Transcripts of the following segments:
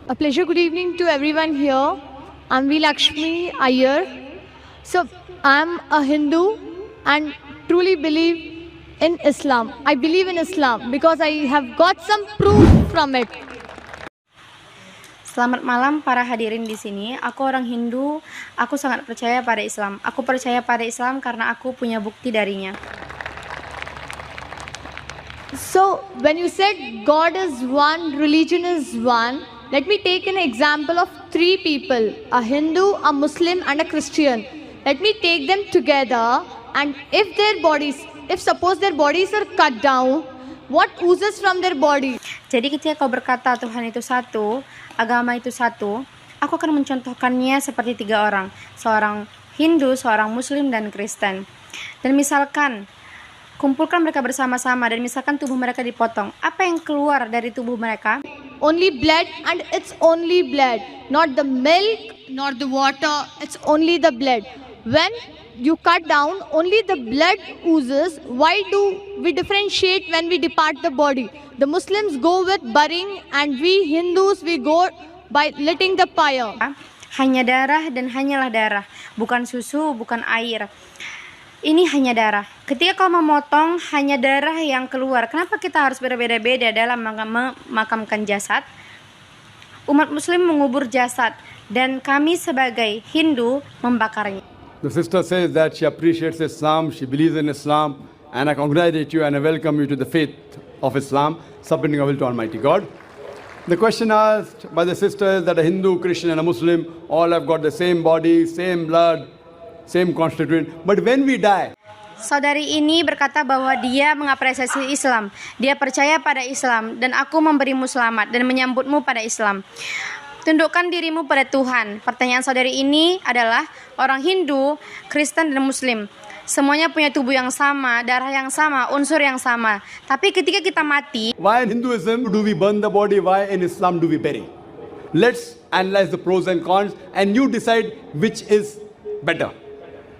A pleasure. Good evening to everyone here. I'm V. Lakshmi Iyer. So, I'm a Hindu and truly believe in Islam. I believe in Islam because I have got some proof from it. Selamat malam para hadirin di sini. Aku orang Hindu, aku sangat percaya pada Islam. Aku percaya pada Islam karena aku punya bukti darinya. So, when you said God is one, religion is one, let me take an example of three people, a Hindu, a Muslim and a Christian. Let me take them together, and if suppose their bodies are cut down, what oozes from their body? Jadi ketika kau berkata Tuhan itu satu, agama itu satu, aku akan mencontohkannya seperti tiga orang. Seorang Hindu, seorang Muslim, dan Kristen. Dan misalkan kumpulkan mereka bersama-sama dan misalkan tubuh mereka dipotong, apa yang keluar dari tubuh mereka? Only blood, and it's only blood, not the milk nor the water, it's only the blood. When you cut down, only the blood oozes. Why do we differentiate when we depart the body? The Muslims go with burying, and we Hindus, we go by lighting the fire. Hanya darah dan hanyalah darah, bukan susu, bukan air. Ini hanya darah. Ketika kau memotong, hanya darah yang keluar. Kenapa kita harus berbeda-beda dalam memakamkan jasad? Umat Muslim mengubur jasad, dan kami sebagai Hindu membakarnya. The sister says that she appreciates Islam, she believes in Islam, and I congratulate you and I welcome you to the faith of Islam, submitting our will to Almighty God. The question asked by the sister is that a Hindu, Christian, and a Muslim all have got the same body, same blood, same constituent, but when we die, Saudari ini berkata bahwa dia mengapresiasi Islam, dia percaya pada Islam, dan aku memberimu selamat dan menyambutmu pada Islam. Tundukkan dirimu pada Tuhan. Pertanyaan saudari ini adalah orang Hindu, Kristen, dan Muslim. Semuanya punya tubuh yang sama, darah yang sama, unsur yang sama. Tapi ketika kita mati, why in Hinduism do we burn the body, why in Islam do we bury? Let's analyze the pros and cons and you decide which is better.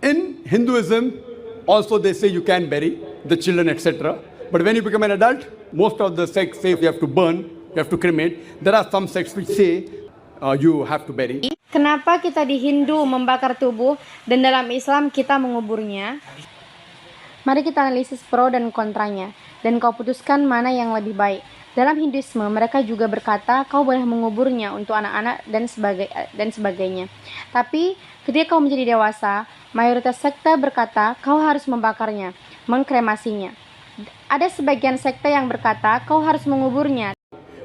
In Hinduism, also they say you can bury the children, etc. But when you become an adult, most of the sects say you have to burn, you have to cremate. There are some sects which say you have to bury. Kenapa kita di Hindu membakar tubuh dan dalam Islam kita menguburnya? Mari kita analisis pro dan kontranya, dan kau putuskan mana yang lebih baik. Dalam Hinduisme, mereka juga berkata kau boleh menguburnya untuk anak-anak dan sebagainya. Tapi ketika kau menjadi dewasa, mayoritas sekte berkata kau harus membakarnya, mengkremasinya. Ada sebagian sekte yang berkata kau harus menguburnya.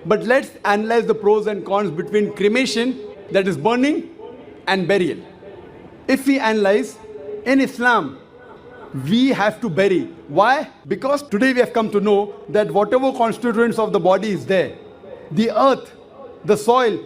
But let's analyze the pros and cons between cremation, that is burning, and burial. If we analyze, in Islam, we have to bury. Why? Because today we have come to know that whatever constituents of the body is there, the earth, the soil,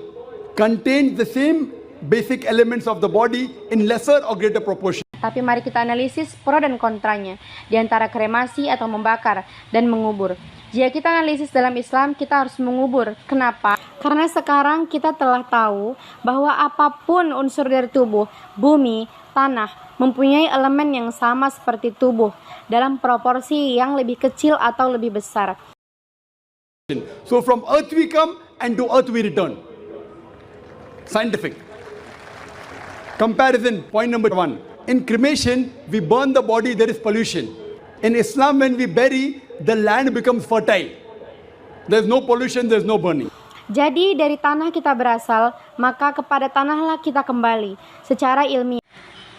contains the same basic elements of the body in lesser or greater proportion. Tapi mari kita analisis pro dan kontranya di antara kremasi atau membakar dan mengubur. Jika kita analisis dalam Islam, kita harus mengubur. Kenapa? Karena sekarang kita telah tahu bahwa apapun unsur dari tubuh, bumi, tanah, mempunyai elemen yang sama seperti tubuh dalam proporsi yang lebih kecil atau lebih besar. So from earth we come and to earth we return. Scientific. Comparison, point number 1. In cremation, we burn the body, there is pollution. In Islam, when we bury, the land becomes fertile. There's no pollution, there's no burning. Jadi dari tanah kita berasal, maka kepada tanahlah kita kembali secara ilmiah.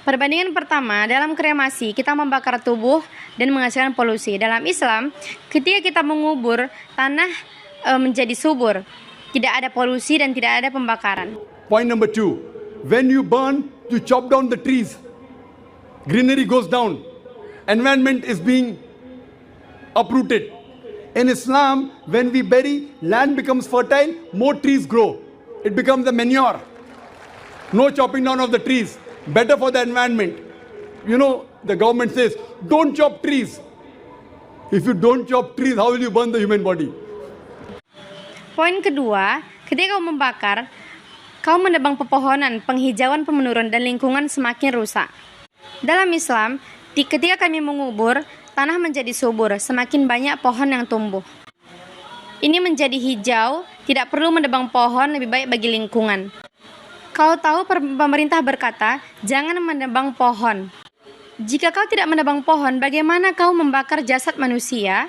Perbandingan pertama, dalam kremasi kita membakar tubuh dan menghasilkan polusi. Dalam Islam, ketika kita mengubur, tanah menjadi subur. Tidak ada polusi dan tidak ada pembakaran. Point number 2. When you burn, you chop down the trees. Greenery goes down. Environment is being uprooted. In Islam, when we bury, land becomes fertile, more trees grow. It becomes a manure. No chopping down of the trees. Better for the environment. You know, the government says, don't chop trees. If you don't chop trees, how will you burn the human body? Poin kedua, ketika kau membakar, kau menebang pepohonan, penghijauan pun menurun dan lingkungan semakin rusak. Dalam Islam, ketika kami mengubur, tanah menjadi subur, semakin banyak pohon yang tumbuh. Ini menjadi hijau Tidak perlu menebang pohon, lebih baik bagi lingkungan. Kau tahu pemerintah berkata, jangan menebang pohon. Jika kau tidak menebang pohon, bagaimana kau membakar jasad manusia?